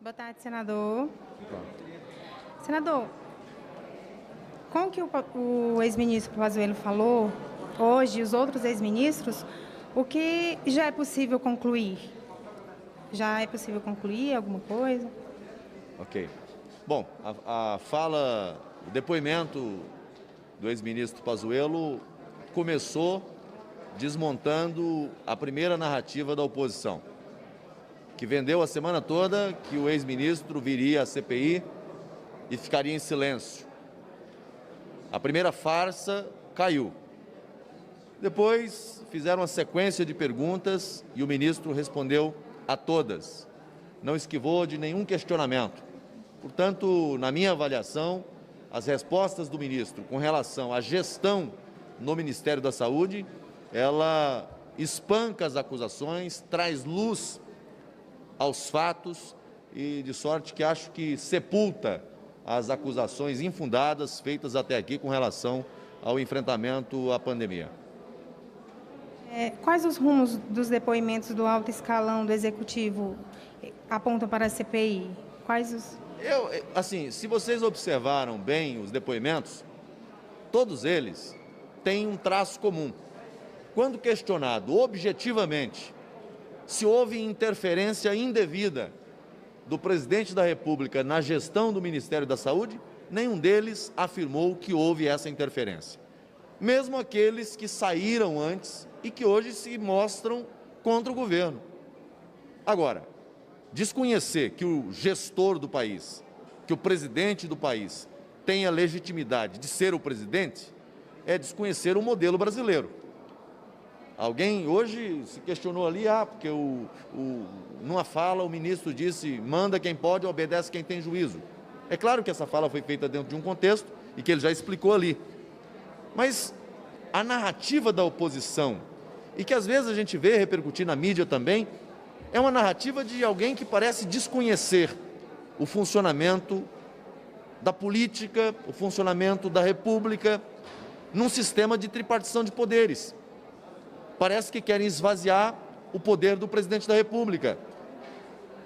Boa tarde, senador. Senador, com o que o ex-ministro Pazuello falou hoje e os outros ex-ministros, o que já é possível concluir? Já é possível concluir alguma coisa? Ok. Bom, a fala, o depoimento do ex-ministro Pazuello começou desmontando a primeira narrativa da oposição, que vendeu a semana toda que o ex-ministro viria à CPI e ficaria em silêncio. A primeira farsa caiu. Depois fizeram uma sequência de perguntas e o ministro respondeu a todas. Não esquivou de nenhum questionamento. Portanto, na minha avaliação, as respostas do ministro com relação à gestão no Ministério da Saúde, ela espanca as acusações, traz luz aos fatos e de sorte que acho que sepulta as acusações infundadas feitas até aqui com relação ao enfrentamento à pandemia. Quais os rumos dos depoimentos do alto escalão do Executivo apontam para a CPI? Quais os... Se vocês observaram bem os depoimentos, todos eles têm um traço comum. Quando questionado objetivamente se houve interferência indevida do presidente da República na gestão do Ministério da Saúde, nenhum deles afirmou que houve essa interferência. Mesmo aqueles que saíram antes e que hoje se mostram contra o governo. Agora, desconhecer que o gestor do país, que o presidente do país tenha legitimidade de ser o presidente, é desconhecer o modelo brasileiro. Alguém hoje se questionou ali, porque numa fala o ministro disse, manda quem pode, obedece quem tem juízo. É claro que essa fala foi feita dentro de um contexto e que ele já explicou ali. Mas a narrativa da oposição, e que às vezes a gente vê repercutir na mídia também, é uma narrativa de alguém que parece desconhecer o funcionamento da política, o funcionamento da República, num sistema de tripartição de poderes. Parece que querem esvaziar o poder do presidente da República.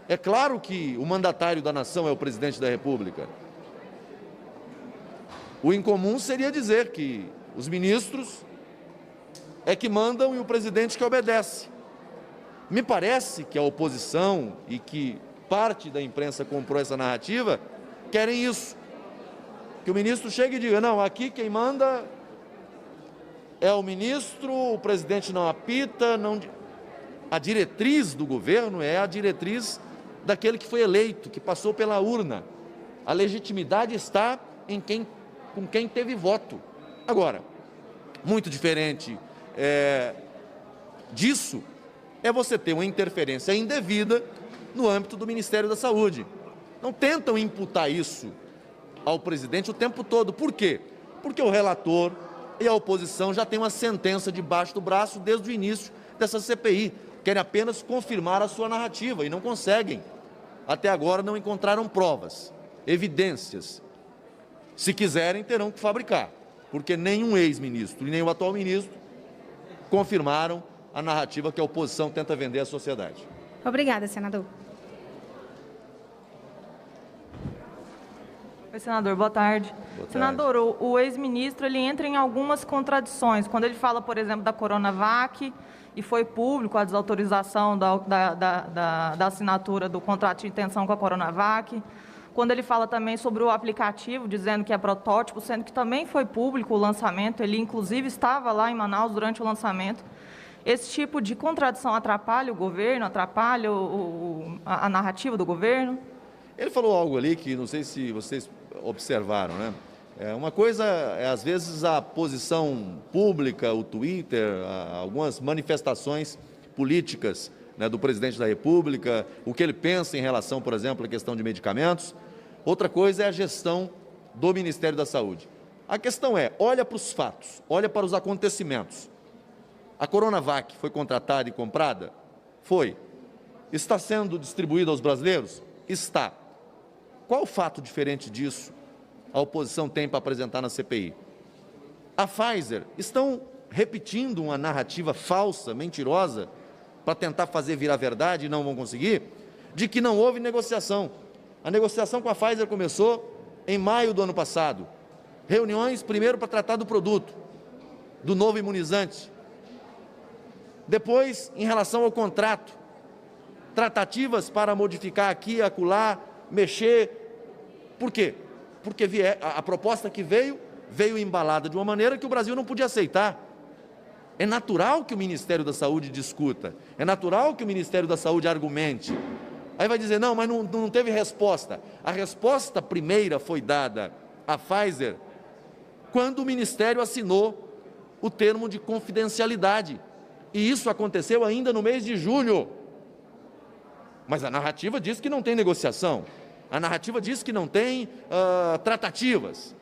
É claro que o mandatário da nação é o presidente da República. O incomum seria dizer que os ministros é que mandam e o presidente que obedece. Me parece que a oposição e que parte da imprensa comprou essa narrativa querem isso. Que o ministro chegue e diga, não, aqui quem manda é o ministro, o presidente não apita, não... A diretriz do governo é a diretriz daquele que foi eleito, que passou pela urna. A legitimidade está com quem teve voto. Agora, muito diferente disso é você ter uma interferência indevida no âmbito do Ministério da Saúde. Não tentam imputar isso ao presidente o tempo todo. Por quê? Porque o relator e a oposição já têm uma sentença debaixo do braço desde o início dessa CPI. Querem apenas confirmar a sua narrativa e não conseguem. Até agora não encontraram provas, evidências. Se quiserem, terão que fabricar, porque nenhum ex-ministro e nem o atual ministro confirmaram a narrativa que a oposição tenta vender à sociedade. Obrigada, senador. Oi, senador, boa tarde. Boa tarde. Senador, o ex-ministro ele entra em algumas contradições. Quando ele fala, por exemplo, da Coronavac, e foi público a desautorização da assinatura do contrato de intenção com a Coronavac. Quando ele fala também sobre o aplicativo, dizendo que é protótipo, sendo que também foi público o lançamento, ele inclusive estava lá em Manaus durante o lançamento. Esse tipo de contradição atrapalha o governo, atrapalha a narrativa do governo? Ele falou algo ali que não sei se vocês observaram, né? Uma coisa é, às vezes, a posição pública, o Twitter, algumas manifestações políticas, né, do presidente da República, o que ele pensa em relação, por exemplo, à questão de medicamentos. Outra coisa é a gestão do Ministério da Saúde. A questão é, olha para os fatos, olha para os acontecimentos. A Coronavac foi contratada e comprada? Foi. Está sendo distribuída aos brasileiros? Está. Qual o fato diferente disso a oposição tem para apresentar na CPI? A Pfizer, estão repetindo uma narrativa falsa, mentirosa, para tentar fazer virar verdade e não vão conseguir, de que não houve negociação. A negociação com a Pfizer começou em maio do ano passado. Reuniões primeiro para tratar do produto, do novo imunizante. Depois, em relação ao contrato, tratativas para modificar aqui, acolá, mexer. Por quê? Porque a proposta que veio embalada de uma maneira que o Brasil não podia aceitar. É natural que o Ministério da Saúde discuta, é natural que o Ministério da Saúde argumente. Aí vai dizer, não, mas não teve resposta. A resposta primeira foi dada à Pfizer quando o Ministério assinou o termo de confidencialidade. E isso aconteceu ainda no mês de julho. Mas a narrativa diz que não tem negociação. A narrativa diz que não tem tratativas.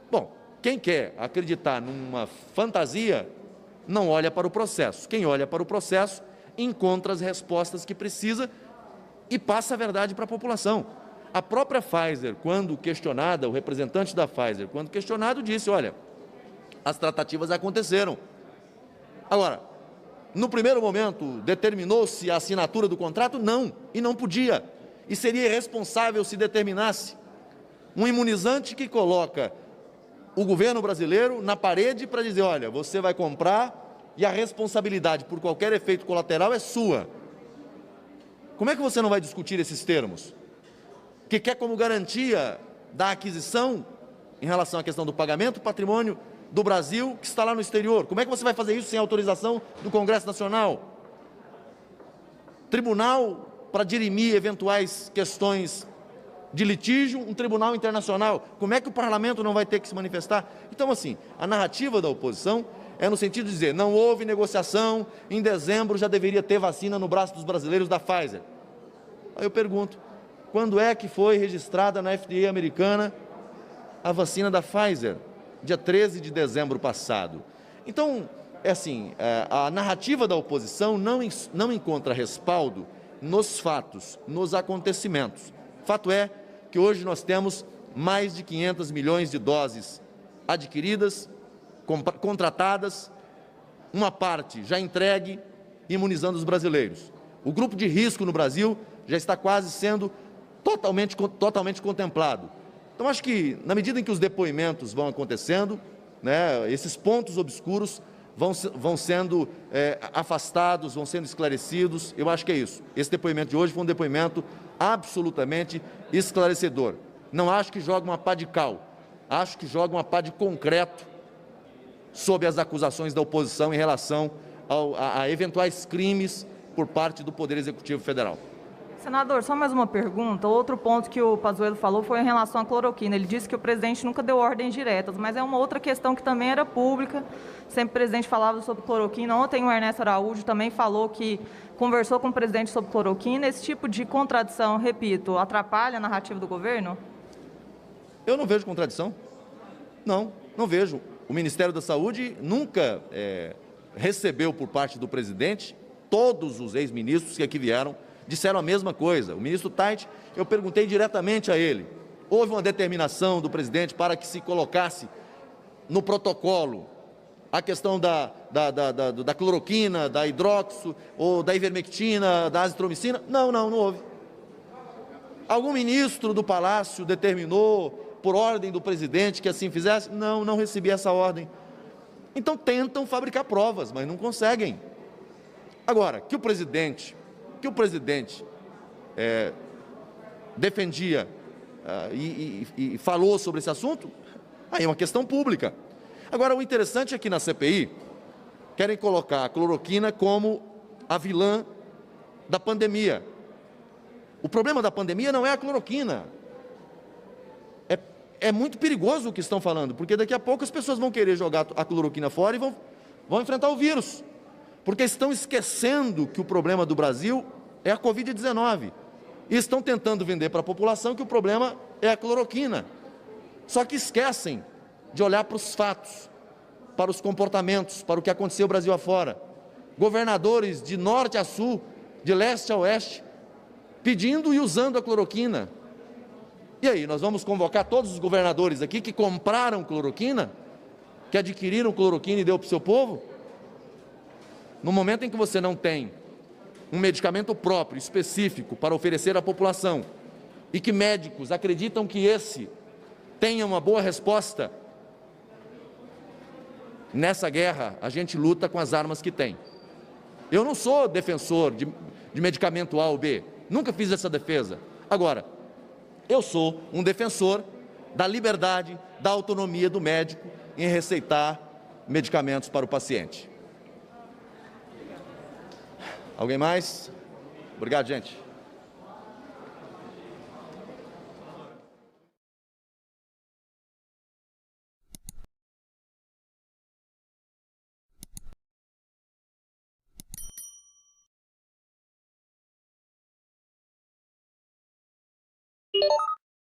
Bom, quem quer acreditar numa fantasia, não olha para o processo. Quem olha para o processo, encontra as respostas que precisa e passa a verdade para a população. A própria Pfizer, quando questionada, o representante da Pfizer, quando questionado, disse, olha, as tratativas aconteceram. Agora, no primeiro momento, determinou-se a assinatura do contrato? Não, e não podia. E seria irresponsável se determinasse. Um imunizante que coloca o governo brasileiro na parede para dizer, olha, você vai comprar e a responsabilidade por qualquer efeito colateral é sua. Como é que você não vai discutir esses termos? Que quer como garantia da aquisição, em relação à questão do pagamento, patrimônio do Brasil que está lá no exterior. Como é que você vai fazer isso sem autorização do Congresso Nacional? Tribunal para dirimir eventuais questões de litígio, um tribunal internacional. Como é que o parlamento não vai ter que se manifestar? Então, assim, a narrativa da oposição é no sentido de dizer, não houve negociação, em dezembro já deveria ter vacina no braço dos brasileiros da Pfizer. Aí eu pergunto, quando é que foi registrada na FDA americana a vacina da Pfizer? Dia 13 de dezembro passado. Então, é assim, a narrativa da oposição não encontra respaldo nos fatos, nos acontecimentos. Fato é que hoje nós temos mais de 500 milhões de doses adquiridas, contratadas, uma parte já entregue, imunizando os brasileiros. O grupo de risco no Brasil já está quase sendo totalmente contemplado. Então, acho que, na medida em que os depoimentos vão acontecendo, né, esses pontos obscuros vão sendo afastados, vão sendo esclarecidos. Eu acho que é isso. Esse depoimento de hoje foi um depoimento absolutamente esclarecedor. Não acho que joga uma pá de cal, acho que joga uma pá de concreto sobre as acusações da oposição em relação a eventuais crimes por parte do Poder Executivo Federal. Senador, só mais uma pergunta. Outro ponto que o Pazuello falou foi em relação à cloroquina. Ele disse que o presidente nunca deu ordens diretas, mas é uma outra questão que também era pública. Sempre o presidente falava sobre cloroquina. Ontem o Ernesto Araújo também falou que conversou com o presidente sobre cloroquina. Esse tipo de contradição, repito, atrapalha a narrativa do governo? Eu não vejo contradição. Não vejo. O Ministério da Saúde nunca recebeu por parte do presidente, todos os ex-ministros que aqui vieram, disseram a mesma coisa. O ministro Tait, eu perguntei diretamente a ele, houve uma determinação do presidente para que se colocasse no protocolo a questão da cloroquina, da hidroxo, ou da ivermectina, da azitromicina? Não houve. Algum ministro do Palácio determinou, por ordem do presidente, que assim fizesse? Não recebi essa ordem. Então tentam fabricar provas, mas não conseguem. Agora, que o presidente defendia e falou sobre esse assunto, aí é uma questão pública. Agora, o interessante é que na CPI querem colocar a cloroquina como a vilã da pandemia. O problema da pandemia não é a cloroquina. É muito perigoso o que estão falando, porque daqui a pouco as pessoas vão querer jogar a cloroquina fora e vão enfrentar o vírus. Porque estão esquecendo que o problema do Brasil é a Covid-19. E estão tentando vender para a população que o problema é a cloroquina. Só que esquecem de olhar para os fatos, para os comportamentos, para o que aconteceu no Brasil afora. Governadores de norte a sul, de leste a oeste, pedindo e usando a cloroquina. E aí, nós vamos convocar todos os governadores aqui que compraram cloroquina, que adquiriram cloroquina e deu para o seu povo? No momento em que você não tem um medicamento próprio, específico, para oferecer à população, e que médicos acreditam que esse tenha uma boa resposta, nessa guerra a gente luta com as armas que tem. Eu não sou defensor de medicamento A ou B, nunca fiz essa defesa. Agora, eu sou um defensor da liberdade, da autonomia do médico em receitar medicamentos para o paciente. Alguém mais? Obrigado, gente.